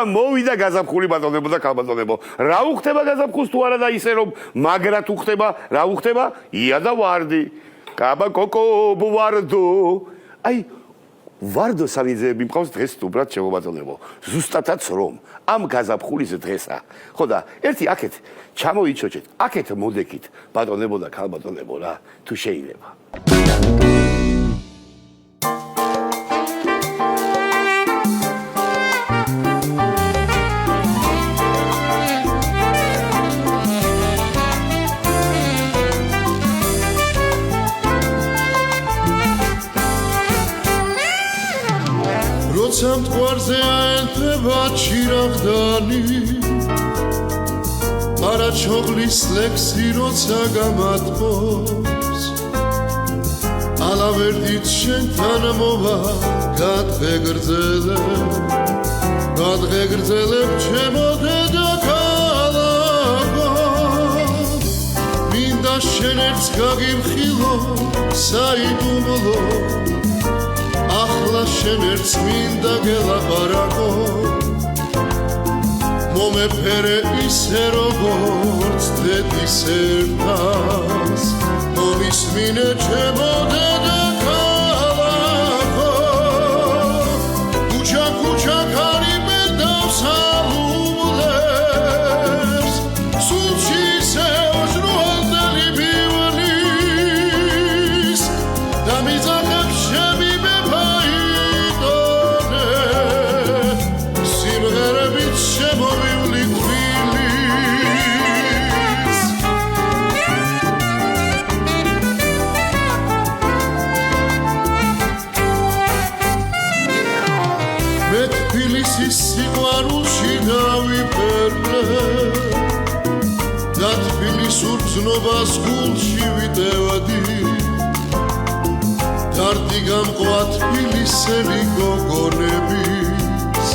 მოვიდა გაზაფხული ბატონებო და ქალბატონებო. რა უხდება გაზაფხულს თუ არა და ისე რომ მაგრა თუ ხდება, რა უხდება? ია და ვარდი. კაბა კოკო ვარდო. აი ვარდო სალიზეები მყავს დღეს უბრალოდ შემობატონებო. ზუსტადაც რომ ამ გაზაფხულის დღესა. ხო და ერთი აქეთ ჩამოიჩოჩეთ, აქეთ მოდექით ბატონებო და ქალბატონებო რა, თუ შეიძლება. როცა მტკვარზე აერთება ჩირაღდანი არაჩოღლის ლექსი როცა გამათბობს ალავერდით შენთან მოვა გადღეგრძელებ ჩემო დედაქალაქო მინდა შენ ერთს გაგიმხილო საიდუმლო ახლა შენ ერთს მინდა გელაპარაკო მომეფერე ისე როგორც დედის ერთას მომისმინე ჩემო დედაქალაქო ქუჩა კარიბედავს ალუბლებს სულში ისევ ჟრუალდელი მივლის და მიზახებს ჩემი სიყვარულში დავიფერლე და თბილის ურცნობას გულში ვიტევადი დარდი გამყვა თბილისელი გოგონების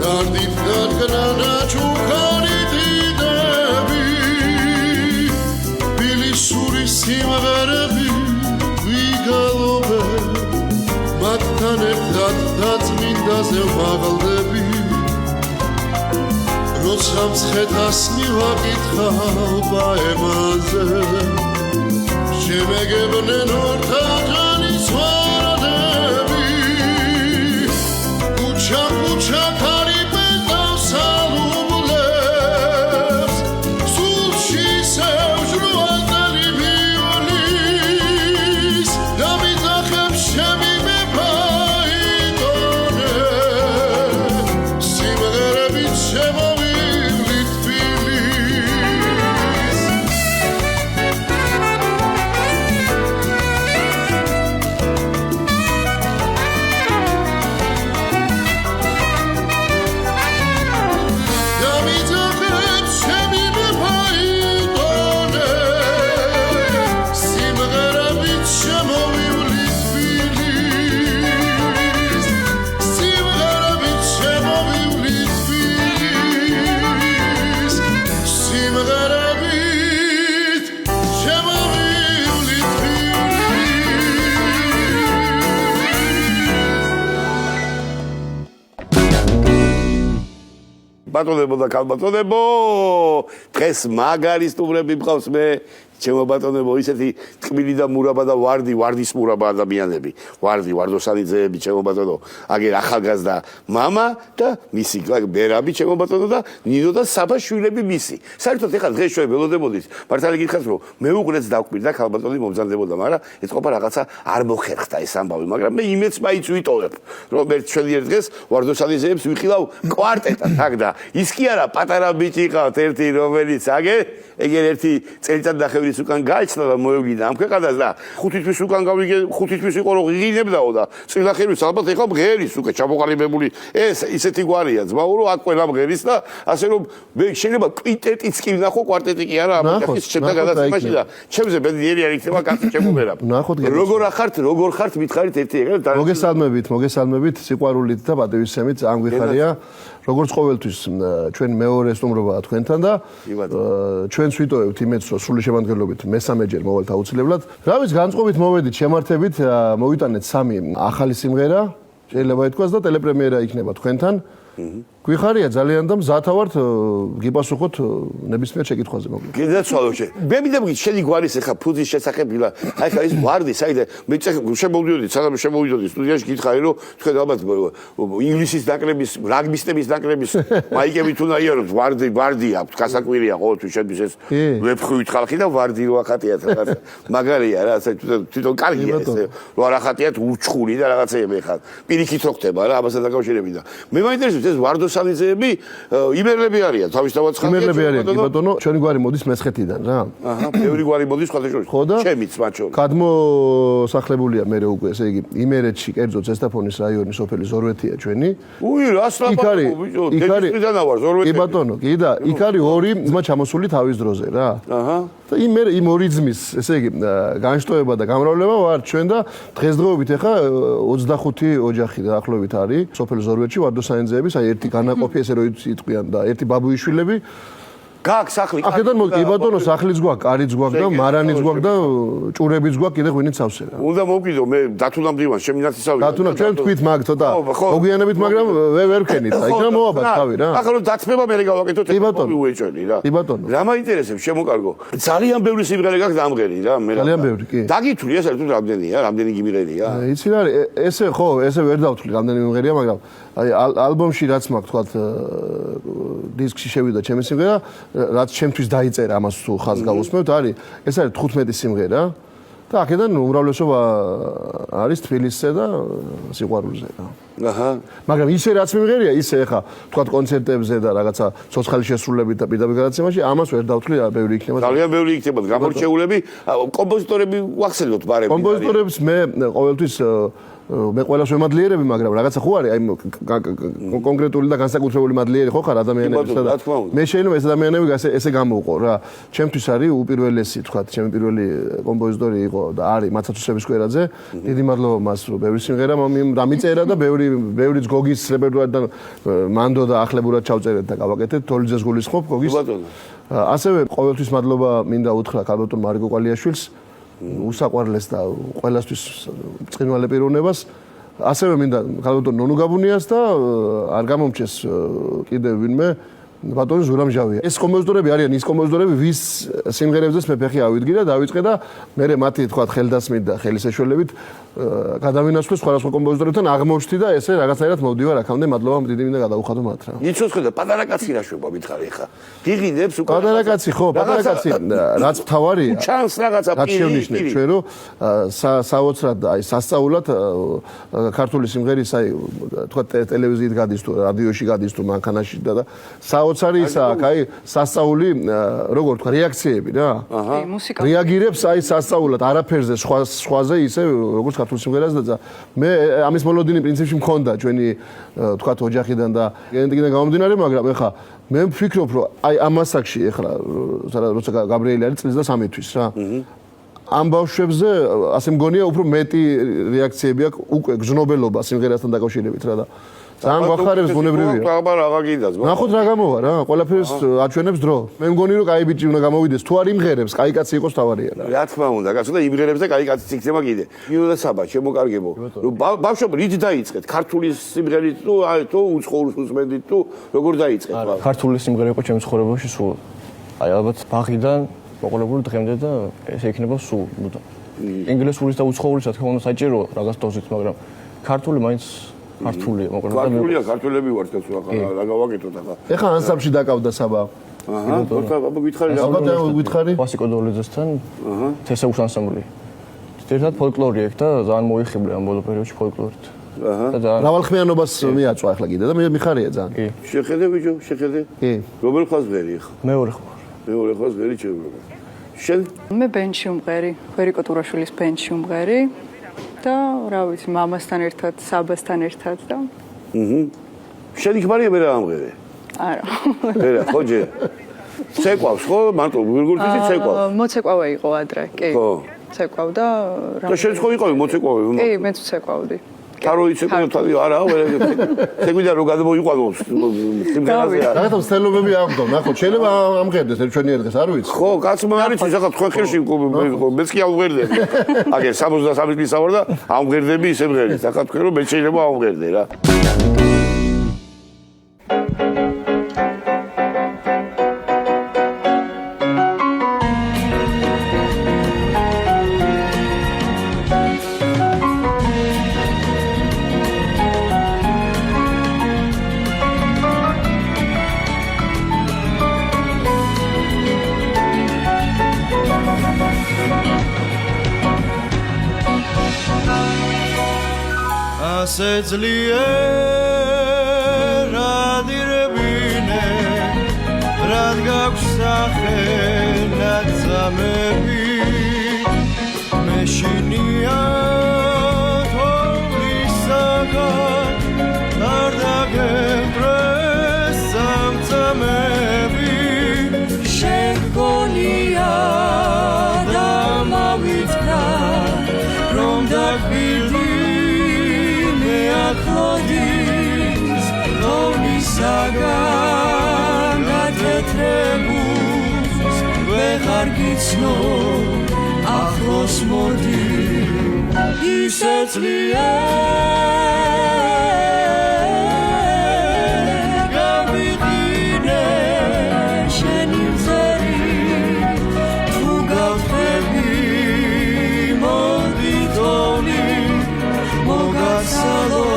დარდით დადგნა ნაჩუქარი დიდები თბილისური სიმღერები ვიგალობე მათთან ერთად დაწმინდაზე ვაღლდები როცა მცხეთას მივაკითხავ ბაემაზე შემეგებნენ ორთაჯანის ვარდები ქუჩა კარიბედავს ალუბლებს სულში ისევ ჟრუალდელი მივლის და მიზახებს ჩემი ბატონებო და ქალბატონებო, დღეს მაგარი სტუმრები მყავს მე, ჩემო ბატონებო, ისეთი ტკბილი და მურაბა და ვარდის მურაბა ადამიანები. ვარდოსანიძეები, ჩემო ბატონო, აგერ ახალგაზრდა მამა და მისი ბერაბი, ჩემო ბატონო და ნინო და საბა შვილები მისი. საერთოდ ეხლა დღეს ჩვენ ველოდებოდით, მართალი გითხრათ, რომ მეუღლეც დავკვირდა, ქალბატონი მომზადდებოდა, მაგრამ ეწყობა რაღაცა არ მოხერხდა ეს ამბავი, მაგრამ მე იმედს მაინც ვიტოვებ, რომ ერთ ჩვენი ერთ დღეს ვარდოსანიძეებს ვიხილავ კვარტეტად, აქ და ის კი არა, პატარა ბიჭი ყავთ ერთი, რომელიც ეგერ ერთი წელიწად ნახევრის უკან გაიჩნდა და მოევლინა ამ ქვეყანას და 5 თვის უკან გავიგე 5 თვის იყო რომ ღირინებდაო და წილახევის ალბათ ეხლა მღერის უკვე ჩამოყალიბებული ეს ისეთი გვარია ძმაო რომ აქ ყველა მღერის და ასე რომ მე შეიძლება კვინტეტიც კი ვნახო კვარტეტი კი არა ამას ჩემთან გადაცემაში და ჩემზე ბედნიერი არ იქნება კაცი ჩემო როგორ ხართ მითხარით ერთი ეგრე მოგესალმებით სიყვარულით და პატივისცემით ამ გვიხარია როგორც ყოველთვის ჩვენ მეორე სტუმრობაა თქვენთან და ჩვენც ვიტოვებთ იმედს რომ სრული შემადგენლობით მესამეჯერ მოვალთ აუცილებლად. რა ვიცი განწყობით მოვედით შემართებით მოვიტანეთ 3 ახალი სიმღერა შეიძლება ითქვას და ტელეპრემიერა იქნება თქვენთან. გვიხარია ძალიან და მზათა ვართ გიპასუხოთ ნებისმიერ შეკითხვაზე მოკლედ. კიდე ცვალოჩე. მე მინდა შენი გვარის ახლა ფუძის შესახებილა. აი ხა ეს ვარდი საიდან მე შემოვიდოდი, სანამ შემოვიდოდი სტუდიაში გითხარი რომ თქვენ ალბათ ინგლისის ნაკრების, რაგბისტების ნაკრების მაიკებით უნდა იაროთ ვარდი აქვს, გასაკვირია ყოველთვის შედის ეს ვეფხვით ხალხი და ვარდი რო ახატიათ რაღაცა. მაგარია რა, თვითონ კარგია ეს. რო არ ახატიათ ურჩხული და რაღაცეები ხარ. პირიქით რო ხდება რა, ამასთან დაკავშირებით და მე მაინტერესებს ეს ვარდოსანიძეები იმერლები არიან, თავისთავად ხალხი. იმერლები არიან, კი ბატონო, ჩვენი გვარი მოდის მესხეთიდან რა. აჰა, ბევრი გვარი მოდის ხალხში. ხო და ჩემიც მათ შორის. გადმოსახლებულია მე უკვე, ესე იგი, იმერეთში, კერძო ზესტაფონის რაიონის სოფელი ზორვეთია ჩვენი. უი, რას ლაპარაკობ, ბიჭო, დედისწრიდან ავარ ზორვეთი. კი ბატონო, კი და იქ არის ორი ძმა ჩამოსული თავის დროზე რა. აჰა. და იმ ორი ძმის, ესე იგი, განშტოება და გამრავლება ვარ ჩვენ და დღესდღეობით ახლა 25 ოჯახი დაახლოებით არის სოფელ ზორვეთში ვარდოსანიძეების, აი ერთი განაყოფი ესე რომ იტყვიან და ერთი ბაბუიშვილები გაქვს სახლი. აქედან კი ბატონო, სახლიც გვაქვს, კარიც გვაქვს და მარანიც გვაქვს და ჭურებიც გვაქვს, კიდე ღვინით სავსე რა. უნდა მოვკიდო, მე დათუნა მდივან, შემინათისავი. დათუნა ჩვენ თქვით მაგ ცოტა მოგვიანებით, მაგრამ ვერ ვქენით, აი რა მოაბათ თავი რა. ახლა რომ დათმება მე გავაკეთოთ, უეჭველი რა. კი ბატონო. რა მაინტერესებს, შემოკარგო. ძალიან ბევრი სიმღერა გაქვს დამღერი რა, მე. ძალიან ბევრი, კი. დაგითვლი ეს თუ რამდენია, რამდენი გიმიღერია? იცი რა, ესე ხო, ესე ვერ დავთვლი რამდენი მიმღერია, მაგრამ აი ალბომში რაც მაქვს თქვა დისკში შევიდა ჩემი სიმღერა, რაც ჩემთვის დაიწერა ამას თუ ხაზს გავუსმევთ, არის ეს არის 15 სიმღერა და აქედან უმრავლესობა არის თბილისზე და სიყვარულზე რა. აჰა. მაგრამ ისე რაც მიმღერია, ისე ხა თქვა კონცერტებზე და რაღაცა ცოცხალი შესრულებით და პირდაპირ გადაცემაში ამას ვერ დავთვლი, ბევრი იქნება. ძალიან ბევრი იქნება, გამორჩეულები, კომპოზიტორები ვახსენოთ ბარები. კომპოზიტორებს მე ყოველთვის მე ყველას ვემადლიერები, მაგრამ რაღაცა ხო არის, აი კონკრეტული და განსაკუთრებული მადლიერი ხო ხარ ადამიანებისა და მე შეიძლება ეს ადამიანები ესე გამოვყო რა. ჩემთვის არის უპირველესი, თქვა, ჩემი პირველი კომპოზიტორი იყო და არის მაცაცუსების კვერაძე. დიდი მადლობა მას, რომ ბევრი სიმღერა დამიწერა და ბევრი გოგის რეპერტუარიდან მანდო და ახლებურად ჩავწერეთ და გავაკეთეთ. თოლიძეს გულისხმობ გოგის. ასევე ყოველთვის მადლობა მინდა უთხრა ქალბატონ მარიკო კვალიაშვილს. უსაყვარლეს და ყველასთვის ბრწყინვალე პიროვნებას. ასევე მინდა ქალბატონ ნონუ გაბუნიას და არ გამომჩეს კიდევ ვინმე ბატონი ზურამ ჟავია. ეს კომპოზიტორები არიან ის კომპოზიტორები, ვის სიმღერებზეც მე ფეხი ავიდგი და დავიწყე და მე მათი თქვა ხელდასმით და ხელისეშველებით გადავინაცვლე სხვა კომპოზიტორებთან აღმოჩნდი და ესე რაღაცნაირად მოვდივარ აქამდე. მადლობა დიდი მინდა გადავუხადო მათ რა. იცოცხლე და პატარა კაცი რა შვება მითხარი ხა. გიგინებს უკვე პატარა კაცი ხო, პატარა კაცი რაც თავარია. ჩანს რაღაცა პირი. ჩვენ რომ საოცრად აი სასწაულად ქართული სიმღერის აი თქვა ტელევიზიით გადის თუ რადიოში გადის თუ მანქანაში და საოცარი ისაა, აი სასწაული როგორ თქვა რეაქციები რა. აჰა. მუსიკა. რეაგირებს აი სასწაულად არაფერზე სხვაზე ისე როგორც ქართული სიმღერაზე და მე ამის მოლოდინი პრინციპში მქონდა ჩვენი თქვა ოჯახიდან და გენეტიკიდან გამომდინარე, მაგრამ ეხა მე ვფიქრობ რომ აი ამ ასაკში ეხლა როცა გაბრიელი არის წლის და 3 თვის რა. ამ ბავშვებზე ასე მგონია უფრო მეტი რეაქციები აქვს უკვე გზნობელობა სიმღერასთან დაკავშირებით რა და ძალიან გვახარებს ბუნებრივია. რა გინდას? ნახოთ რა გამოვა რა, ყველაფერს აჩვენებს დრო. მე მგონი რომ კაი ბიჭი უნდა გამოვიდეს, თუ არ იმღერებს, კაი კაცი იყოს თავარია რა. რა თქმა უნდა, კაცო და იმღერებს და კაი კაციც იქნება კიდე. მიულა საბა, შემოკარგებო. რომ ბავშვობ რით დაიწყეთ? ქართული სიმღერით თუ აი თუ უცხოურს უსმენდით თუ როგორ დაიწყეთ? ქართული სიმღერა იყო ჩემს ცხოვრებაში სულ. აი ალბათ ბაღიდან მოყოლებული დღემდე და ესე იქნება სულ. ინგლისურის და უცხოურის რა თქმა უნდა საჭირო რაღაც დოზით, მაგრამ ქართული მაინც ქართულია, მოკლედ. ქართულები ვართ კაცო, ახლა რა გავაკეთოთ ახლა. ეხა ანსამბლში დაკავდა საბა. აჰა, აბა გითხარი რა. ალბათ გითხარი. ვასიკო დოლიძესთან თესეუს ანსამბლი. ერთად ფოლკლორი აქვს და ძალიან მოიხიბლე ამ ბოლო პერიოდში ფოლკლორით. აჰა. მრავალხმიანობას მიაწვა ახლა კიდე და მე მიხარია ძალიან. კი. შეხედე ბიჭო, შეხედე. კი. როგორ ხავს ღერი ახლა? მეორე ხო. მეორე ხავს ღერი ჩემო. შენ? მე ბენჩი უმღერი, ვერიკო ტურაშვილის ბენჩი უმღერი. და რა ვიცი, მამასთან ერთად, საბასთან ერთად და შენ იქ მარია მე რა ამღერე? არა. ერა, ხო ჯერ. ცეკვავს ხო? მარტო ვირგულთი ცეკვავს. მოცეკვავე იყო ადრე, კი. ხო. ცეკვავდა რა. და შენ ხო იყავი მოცეკვავე? კი, მეც ცეკვავდი. თარო იცეკვავ თავი არა, ცეკვიდა რომ გადმოიყვანო სიმღერაზე. რაღაცა სტელობები აქვს, ნახოთ, შეიძლება ამღერდეს ჩვენი ერთხელ, არ ვიცი. ხო, კაცმა არის ისა თქვენ ხელში მეც კი ამღერდები. აგერ 73 წლის ავარ და ამღერდები ისე მღერის. ახლა თქვენ რომ მე შეიძლება ამღერდე რა. ასეძლიერად ირებინე რად გაქვს სახე ნაცამები მეშინია თოვლისაგან არ დაგემდრეს სამწამები შეგონია და მავიწყდა რომ დაგბირდი მე ახლოდის თოვლისაგან გათეთრებულს ვეღარ გიცნო ახლოს მოდი ისე ძლიერ გავიყინე შენი მზერი თუ გავხდები მოდი თოვლი მოგაცალო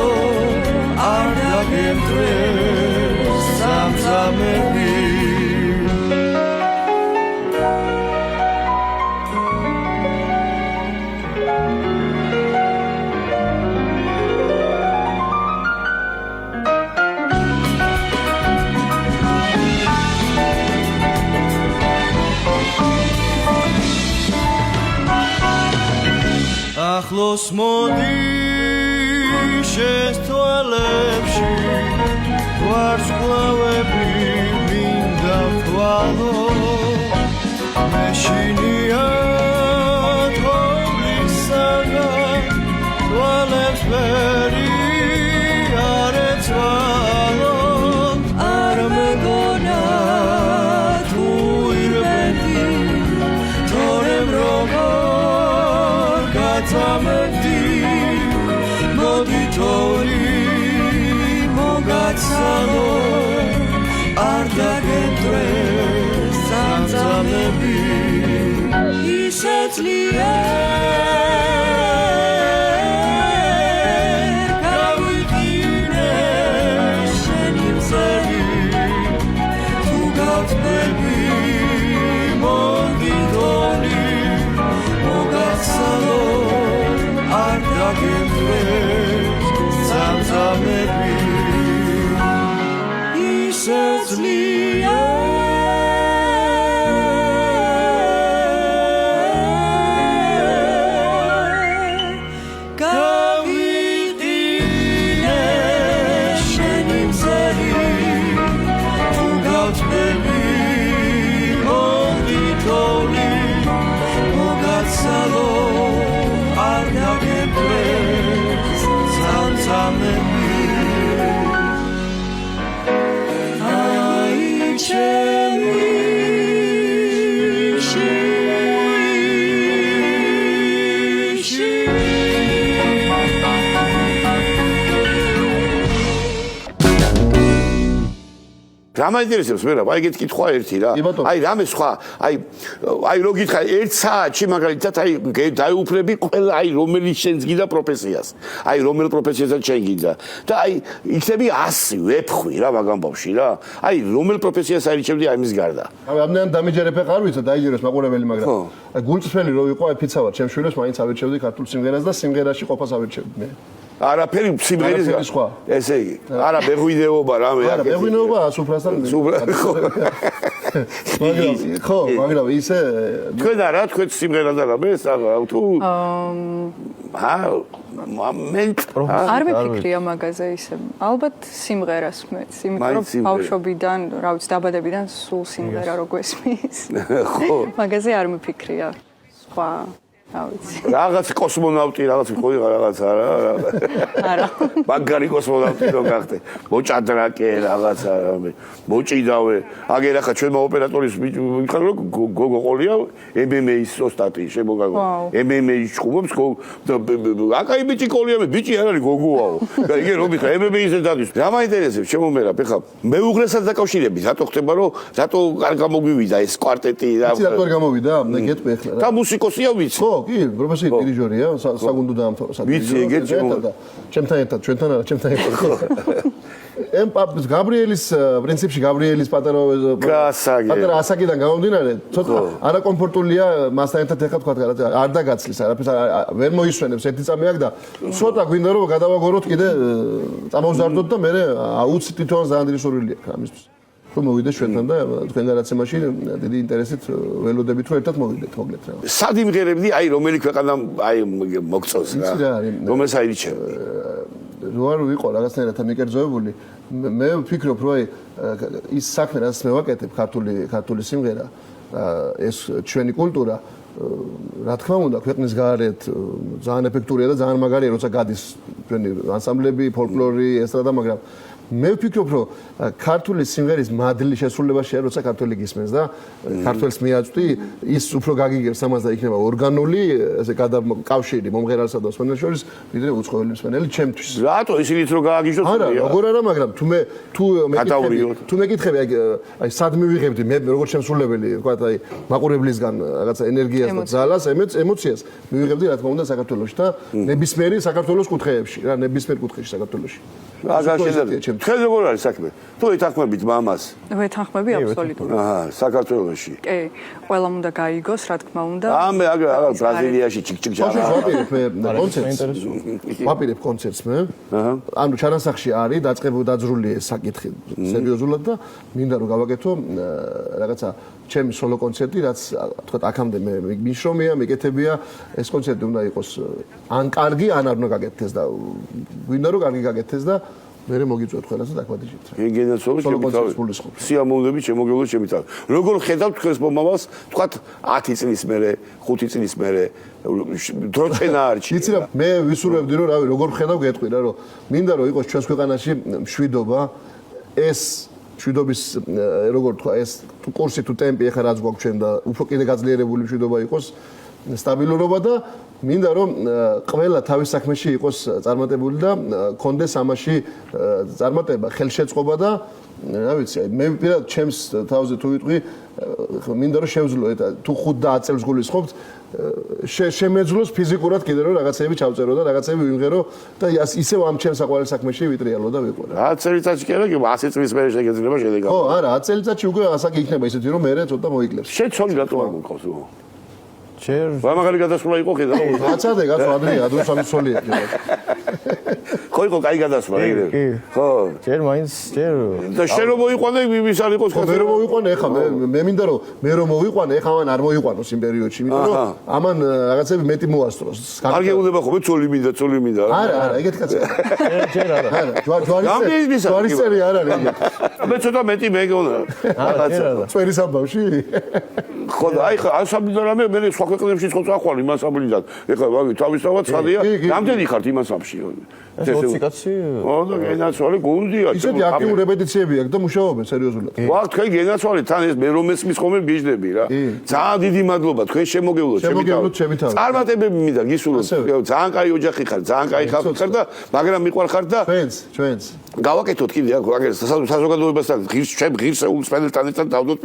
არ დაგემდრეს სამწამები ახლოს მოდი შენს თვალებში ვარსკვლავები მინდა ვთვალო მეშინია თოვლისაგან თვალებს ვერი არ ეცვალო არ მეგონა თუ ირბენდი თორემ როგორ გაცამებდი მოდი თოვლი მოგაცალო არ დაგემდრეს სამწამები ისე ძლიერ გავიყინე შენი მზერი თუ გავწდები მოდი თოვლი მოგაცალო არ დაგემდრეს სამწამები ისე ძლიერ გავიყინე შენი მზერი თუ გავწდები მოდი თოვლი მოგაცალო არ დაგემდრეს სამწამები აი ჩემი რა მაინტერესებს მე რა, აი ეგეთ კითხვა ერთი რა. აი რამე სხვა, აი რო გითხარ 1 საათში მაგალითად აი დაეუფლები ყველა აი რომელი შენს გინდა პროფესიას. აი რომელ პროფესიასაც შენ გინდა. და აი იქნები 100 ვეფხვი რა მაგამ ბავში რა. აი რომელ პროფესიას აირჩევდი აი მის გარდა. ამდენ დამიჯერებ ხარ ვიცი დაიჯერებს მაყურებელი მაგრამ აი გულწრფელი რო იყო აი ფიცავად ჩემ შვილებს მაინც ავირჩევდი ქართულ სიმღერას და სიმღერაში ყოფას ავირჩევდი მე. არაფერი სიმღერის სხვა. ესე იგი, არა ბეღვინეობა რამე არა ბეღვინეობა სუფრასთან. ხო, მაგრამ ისე თქვენ არა თქვენ სიმღერა და რამე თუ არ მიფიქრია მაგაზე ისე. ალბათ სიმღერას მეც, იმიტომ რომ ბავშვობიდან, რა ვიცი, დაბადებიდან სულ სიმღერა რო გვესმის. ხო. მაგაზე არ მიფიქრია. სხვა რა ვიცი. რაღაც კოსმონავტი რაღაც ხო რაღაც არა. არა. მაგარი კოსმონავტი რო გახდე. მოჭადრაკე რაღაც რამე. მოჭიდავე. აგერ ახლა ჩვენმა ოპერატორის ვიყავ რომ გოგო ყოლია MMA-ის ოსტატი შემოგაგო. MMA-ის ხუბობს აკაი ბიჭი ყოლია მე ბიჭი არ არის გოგოაო. იგი რომ ვიხარ MMA-ზე დადის. რა მაინტერესებს შემომერა ხა მეუღლესაც დაკავშირებით რატო ხდება რომ რატო არ გამოგვივიდა ეს კვარტეტი რა. იცი რატო არ გამოვიდა? მე გეტყვი ახლა რა. და მუსიკოსია ვიცი. ხო, კი, პროფესიით დირიჟორია, საგუნდო დაამთავრა. ვიცი, ეგეც ჩემთან ერთად, ჩვენთან არა, ჩემთან ერთად. გაბრიელის პრინციპში გაბრიელის პატარა ასაკიდან გამომდინარე ცოტა არაკომფორტულია მასთან ერთად ეხლა თქვა არ დაგაცლის არაფერს ვერ მოისვენებს ერთი წამი აქ და ცოტა გვინდა რომ გადავაგოროთ კიდე წამოვზარდოთ და მე აუცილებლად თვითონ ძალიან რისურვილი აქვს ამისთვის რომ მოვიდეთ ჩვენთან და თქვენ გადაცემაში დიდი ინტერესით ველოდებით რომ ერთად მოვიდეთ მოკლედ რა სად იმღერებდი აი რომელი ქვეყანა აი მოგწონს რა რომელს აირჩევ რო არ ვიყო რაღაცნაირად მიკერძოებული მე ვფიქრობ რომ აი ის საქმე რაც მე ვაკეთებ ქართული სიმღერა ეს ჩვენი კულტურა რა თქმა უნდა ქვეყნის გარეთ ძალიან ეფექტურია და ძალიან მაგარია როცა გადის ჩვენი ანსამბლები ფოლკლორი ესტრადა მაგრამ მე ვფიქრობ რომ ქართული სიმღერის მადლი შესრულებაშია როცა ქართველი გისმენს და ქართველს მიაწვდი ის უფრო გაგიგებს ამას და იქნება ორგანული ესე კავშირი მომღერალსა და მსმენელს შორის ვიდრე უცხოელი მსმენელი ჩემთვის რატო ისინიც რო გააგიჟოთ არა როგორ არა მაგრამ თუ მეკითხები აი სად მივიღებდი მე როგორც შემსრულებელი თქვა აი მაყურებლისგან რაღაცა ენერგიას და ძალას ემოციას მივიღებდი რა თქმა უნდა საქართველოში და ნებისმიერი საქართველოს კუთხეებში რა ნებისმიერ კუთხეში საქართველოში თქვენ როგორ არის საქმე? თუ ეთანხმებით მამას? ვეთანხმები აბსოლუტურად. საქართველოში. კი, ყველამ უნდა გაიგოს, რა თქმა უნდა. მე ბრაზილიაში ჩიკ-ჩიკ-ჩიკ. ვაპირებ კონცერტს მე. ანუ ჩანასახში არის დაძრული საკითხი სერიოზულად და მინდა რომ გავაკეთო რაღაცა ჩემი სოლო კონცერტი, რაც თქვა აქამდე მე ნიშრომია, მეკეთებია, ეს კონცერტი უნდა იყოს ან კარგი, ან არ უნდა გაკეთდეს და გვინდა რომ კარგი გაკეთდეს და მე მოგიწვევთ ყველას და დაგვადიჟებთ. გენაცვალოს ჩემი სიამოვნებით შემოგევლოს ჩემი თავი. როგორ ხედავთ თქვენს მომავალს, თქვათ 10 წლის მერე, 5 წლის მერე დროჩენა არჩი. იცი რა, მე ვისურვებდი რომ რავი, როგორ ხედავ გეტყვი რა, რომ მინდა რომ იყოს ჩვენს ქვეყანაში მშვიდობა, ეს მშვიდობის როგორ თქვა, ეს თუ კურსი თუ ტემპი ახლა რაც გვაქვს ჩვენ და უფრო კიდე გაძლიერებული მშვიდობა იყოს, სტაბილურობა და მინდა რომ ყველა თავის საქმეში იყოს წარმატებული და კონდეს ამაში წარმატება, ხელშეწყობა და რა ვიცი, მე პირადად ჩემს თავზე თუ ვიტყვი, მინდა რომ შევძლო თუ 5 და 10 წელს გულისხმობთ, შემეძლოს ფიზიკურად კიდე რომ რაღაცეები ჩავწერო და რაღაცეები ვიმღერო და ისევ ამ ჩემს საყვარელ საქმეში ვიტრიალო და ვიყო რა. 10 წელიწადში კი არა, 100 წლის მერე შეგეძლება შედეგი. ხო, არა, 10 წელიწადში უკვე ასაკი იქნება ისეთი რომ მე ცოტა მოიკლებს. შეცოლი რატო არ მოგყავს? ჯერ ვამაღალი გადასვლა იყო ხედა. რაცადე გასვა ადრე სამიცოლია კიდე. ხო იყო კაი გადასვლა ეგრე. ხო. ჯერ მაინც ჯერ და შენ რომ მოიყვანე ის არ იყოს მე რომ მოიყვანე ეხა მე მინდა რომ მე რომ მოიყვანე ეხა მან არ მოიყვანოს იმ პერიოდში იმიტომ რომ ამან რაღაცები მეტი მოასწროს. არ გეუბნება ხოლმე ცოლი მინდა. არა, ეგეთი კაცი. ჯერ არა. ჯვარისწერი არ არის ეგეთი. მე ცოტა მეტი მეგონა. წვერის ამბავში? ხო და აი ხა ასაბლიდან რამე მე სხვა ქვეყნებში ცოტა ახვალ იმას ამბლიდან. ეხლა ვაგი თავისთავად ხარია. რამდენი ხართ იმას ამში? ეს 20 კაცი. ო და გენაცვალე გუნდია. ისეთი აქტიური რეპეტიციები აქვს და მუშაობენ სერიოზულად. ვაი თქვენ გენაცვალე თან ეს მე რომ მესმის ხოლმე ბიჟდები რა. ძალიან დიდი მადლობა თქვენ შემოგევლოთ ჩემი თავი. წარმატებები მინდა გისურვოთ. ძალიან კაი ოჯახი ხარ, ძალიან კაი ხალხი ხარ და მაგრამ მიყვარ ხარ და ჩვენც გავაკეთოთ კიდე აქ საზოგადოებასთან ჩემ ღირსეულ სპენელთან ერთად დავდოთ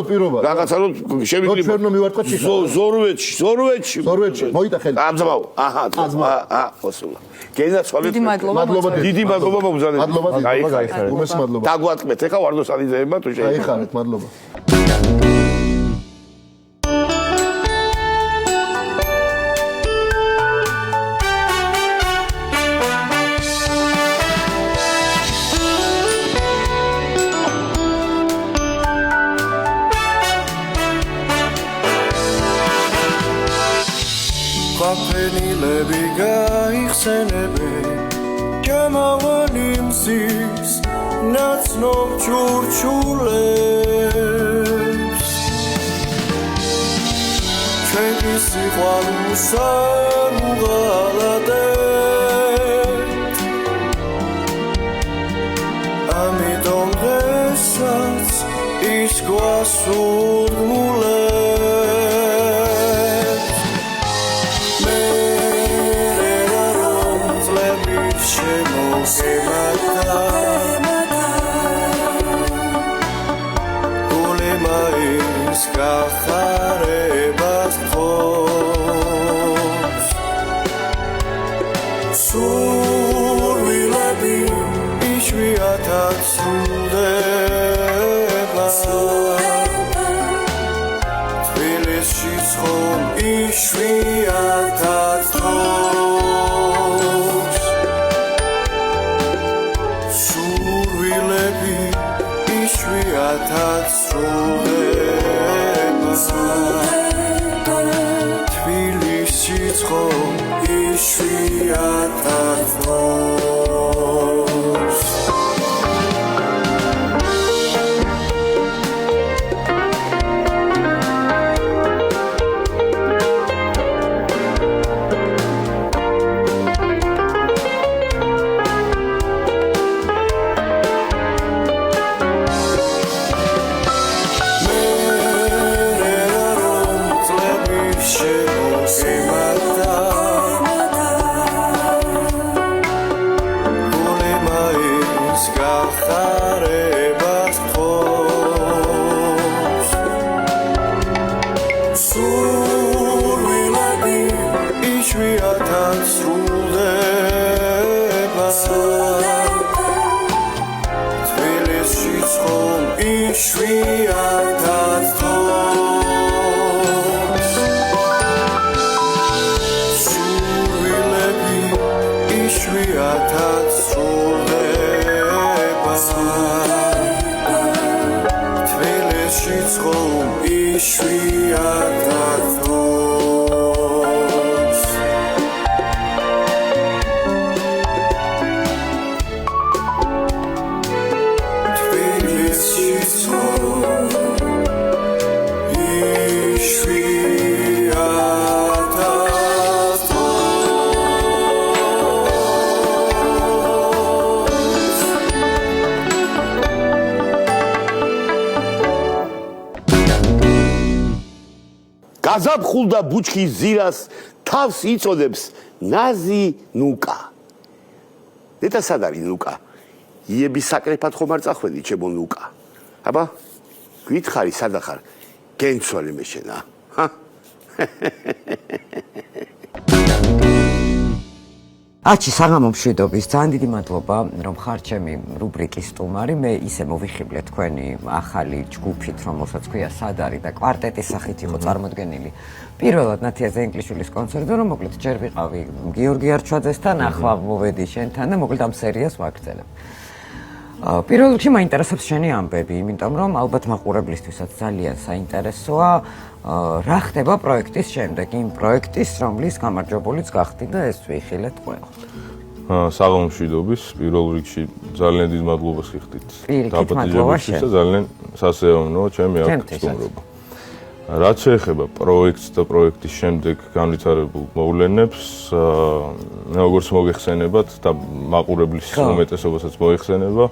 პირობა. რაღაცა რომ შემიძლია ჩვენო მივარტყოთ ზორვეთში. მოიტა ხელი. ამზამავ. აჰა, ხოსულა. გენაცვალე დიდი მადლობა. დიდი მადლობა მომზადეთ. მადლობა. უმეს მადლობა. დაგვატყმეთ ეხა ვარდოსანიძეებმა თუ შეიძლება. გაიხარეთ, მადლობა. Ყოფილები გაიხსენებენ ჩემავალი მზის ნაცნობ ჩურჩულებს ჩვენი სიყვარულს არ უღალატებთ ამიტომ დღესაც ის გვასურმულებს გახარებას თხოვს სურვილები იშვიათად იშვიათად თავს სურვილები იშვიათად სრულდება თბილისიც ხო იშვიათად თავს გაზაფხულდა ბუჩქის ზირას თავს იწოდებს ნაზი ნუკა. დედა სად არის ნუკა? იების საკრეფად ხომ არ წახვედი ჩემო ნუკა. აბა გითხარი სად ახარ? გენცვალე მე შენა. აჩი საღამო მშვიდობის ძალიან დიდი მადლობა რომ ხარ ჩემი რუბრიკის სტუმარი მე ისე მოვიხიბლე თქვენი ახალი ჯგუფით რომელსაც ქვია სად არის და კვარტეტის სახით იყო წარმოდგენილი პირველად ნათიაზე ინგლისულის კონცერტზე რომ მოკლედ ჯერ ვიყავი გიორგი არჩვაძესთან ახლა მოვედი შენთან და მოკლედ ამ სერიას ვაგრძელებ პირველ რიგში მაინტერესებს შენი ამბები იმიტომ რომ ალბათ მაყურებლისთვისაც ძალიან საინტერესოა რა ხდება პროექტის შემდეგ იმ პროექტის რომლის გამარჯვებულიც გახდი და ეს ვიხილეთ ყველა საღამო მშვიდობის პირველ რიგში ძალიან დიდ მადლობას გიხდით დაპატიჟებისთვის და ძალიან სასიამოვნოა ჩემი აქ სტუმრობა რაც შეეხება პროექტს და პროექტის შემდეგ განვითარებულ მოვლენებს როგორც მოიხსენებათ და მაყურებლის უმეტესობასაც მოიხსენება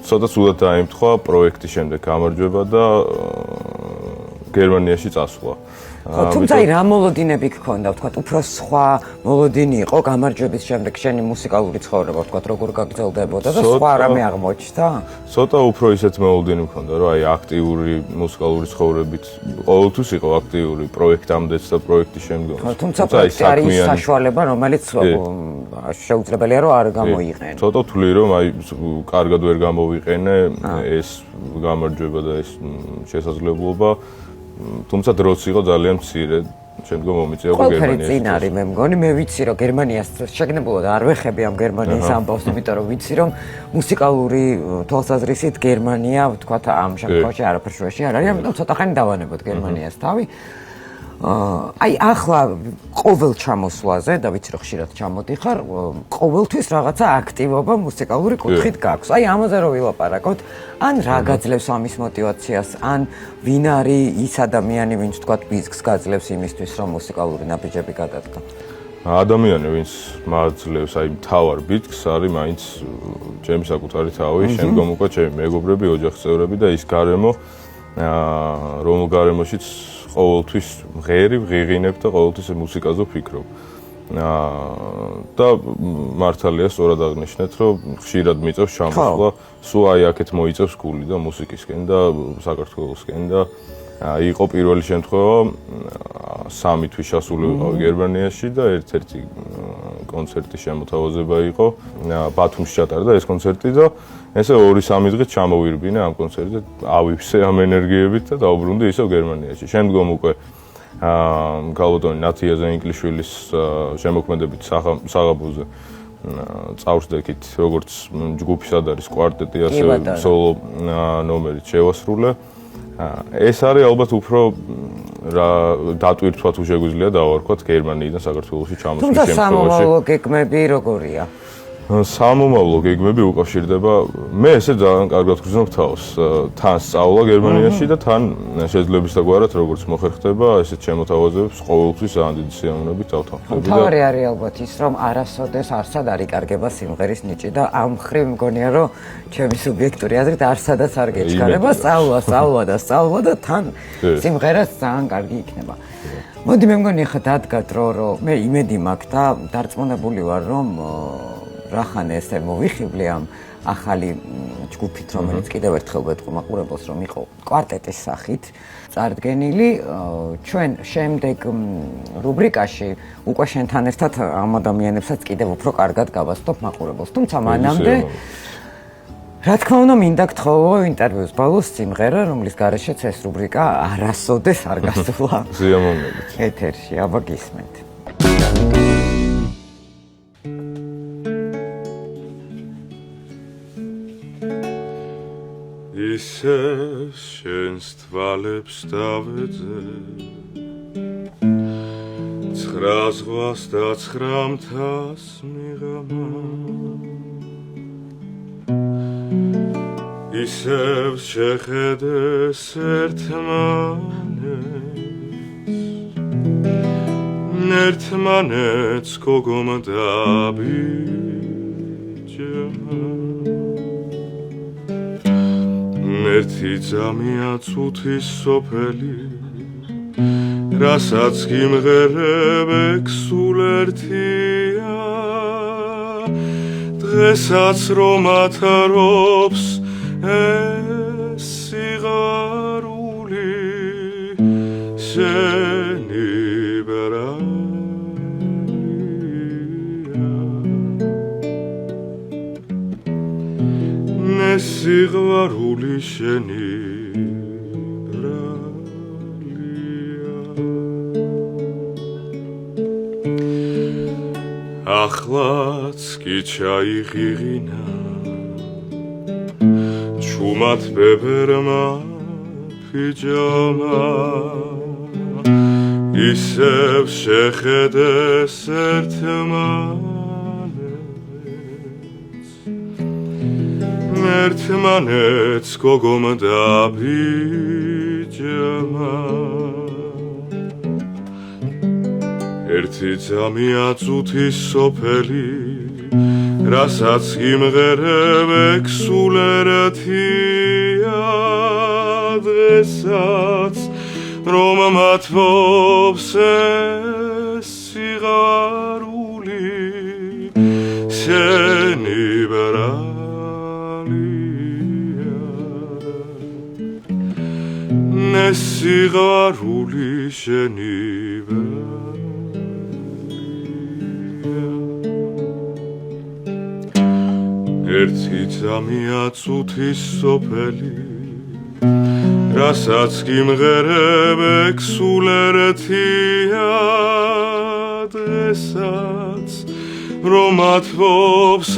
ცოტა ცუდად დაემთხვა პროექტის შემდეგ გამარჯვება და გერმანიაში წასვლა. თუმცა რა მოლოდინები გქონდა, ვთქვათ, უფრო სხვა მოლოდინი იყო გამარჯვების შემდეგ შენი მუსიკალური ცხოვრება, ვთქვათ, როგორ გაგრძელდებოდა და სხვა რამე აღმოჩნდა? ცოტა უფრო ისეთ მოლოდინი მქონდა, რომ აი აქტიური მუსიკალური ცხოვრებით ყოველთვის იყო აქტიური პროექტამდეც და პროექტის შემდგომ. თუმცა პროექტი არის საშუალება, რომელიც შეუძლებელია რომ არ გამოიყენო. ცოტა თვლი რომ აი კარგად ვერ გამოვიყენე ეს გამარჯვება და ეს შესაძლებლობა თუმცა დროც იყო ძალიან მცირე შემდგომ მომიწევა გერმანიაში. ყველაფერი წინ არის მე მგონი მე ვიცი რომ გერმანიას შეგნებულად არ ვეხები ამ გერმანიის ამბავს იმიტომ რომ ვიცი რომ მუსიკალური თვალსაზრისით გერმანია ვთქვათ ამ შემთხვევაში არაფერ შუაში არ არის ამიტომ ცოტა ხანი დავანებოთ გერმანიას თავი აი ახლა ყოველ ჩამოსვლაზე და ვიცი რომ ხშირად ჩამოდიხარ ყოველთვის რაღაცა აქტივობა მუსიკალური კუთხით გაქვს აი ამაზე რომ ვილაპარაკოთ ან რა გაძლევს ამის мотиваციას ან ვინ არის ის ადამიანი ვინც თქვათ ბიზნესს გაძლევს იმისთვის რომ მუსიკალური ნაბიჯები გადადგა ადამიანი ვინც მაძლევს აი მთავარ ბიზნესს არის მაინც ჩემი საკუთარი თავი შემდგომ უკვე ჩემი მეგობრები ოჯახის წევრები და ის გარემო რომელ გარემოშიც ყოველთვის ღერი ვღიღინებ და ყოველთვის მუსიკაზე ვფიქრობ. და მართალია სწორად აღნიშნეთ, რომ ხშირად მიწევს ჩამოსვლა, სულ აი აქეთ მოიწევს გული და მუსიკისკენ და საქართველოსკენ და იყო პირველი შემთხვევა 3 თვის ჩასული ვიყავი გერმანიაში და ერთ-ერთი კონცერტის შემოთავაზება იყო ბათუმში ჩატარდა ეს კონცერტი და ესე 2-3 დღით ჩამოვირბინე ამ კონცერტზე, ავივსე ამ ენერგიებით და დავბრუნდი ისევ გერმანიაში. შემდგომ უკვე ქალბატონი ნათიაზე ინგლიშვილის შემოქმედებით საღამოზე წავსდექით, როგორც ჯგუფის არის კვარტეტი, ასევე სოლო ნომერით შევასრულე. ეს არის ალბათ უფრო რა დატვირთვათ შეგვიძლია დავარქვათ გერმანიიდან საქართველოში ჩამოსვლის შემთხვევაში. თუმცა სამომავლო გეგმები როგორია? სამომავლო გეგმები უკავშირდება მე ესე ძალიან კარგად ვგრძნობ თავს თან სწავლა გერმანიაში და თან შეძლებისდაგვარად როგორც მოხერხდება ესეთ შემოთავაზებებს ყოველთვის ძალიან დიდი სიამოვნებით დავთანხმები და თავარი არის ალბათ ის რომ არასოდეს არსად არ იკარგება სიმღერის ნიჭი და ამ მხრივ მგონია რომ ჩემი სუბიექტური აზრით არსადაც არ გეჩქარება სწავლა და თან სიმღერაც ძალიან კარგი იქნება. მოდი მე მგონი ხა დადგა დრო რომ მე იმედი მაქვს და დარწმუნებული ვარ რომ რახან ესე მოვიხიბლე ამ ახალი ჯგუფით, რომელიც კიდევ ერთხელ ვეთქვი მაყურებელს, რომ იყო კვარტეტის სახით წარდგენილი. ჩვენ შემდეგ რუბრიკაში უკვე შენთან ერთად ამ ადამიანებსაც კიდევ უფრო კარგად გავასწრებ მაყურებელს. თუმცა მანამდე რა თქმა უნდა, მინდა გთხოვო ინტერვიუს ბოლოს სიმღერა, რომლის გარეშეც ეს რუბრიკა არასოდეს არ გასულა. სიამოვნებით. ეთერში, აბა გისმენთ. ისევ შენს თვალებს დავეძე 9 ზღვას და 9 მთას მიღამა ისევ შეხედეს ერთმანეთს გოგომ დაბიჯემა ერთი ძამია წუთის სოფელი რასაც გიმღერებ სულ ერთია დღესაც რომ ათარობს ეს სიღარული შენი ბრალია სიღარული შენი ბრალია ახლაც კი ჩაიღიღინა ჩუმად ბებერმა ფიჯამა ისევ შეხედეს ერთმანეთს გოგომ დაბიჯემა ერთი ძამია წუთის სოფელი რასაც გიმღერებ სულ ერთია დღესაც რომ მათბობს ეს სიღარული შენი ბრალია სიღარული შენი ბრალია ერთი ძამია წუთის სოფელი რასაც გიმღერებ სულ ერთია დღესაც რომ მათბობს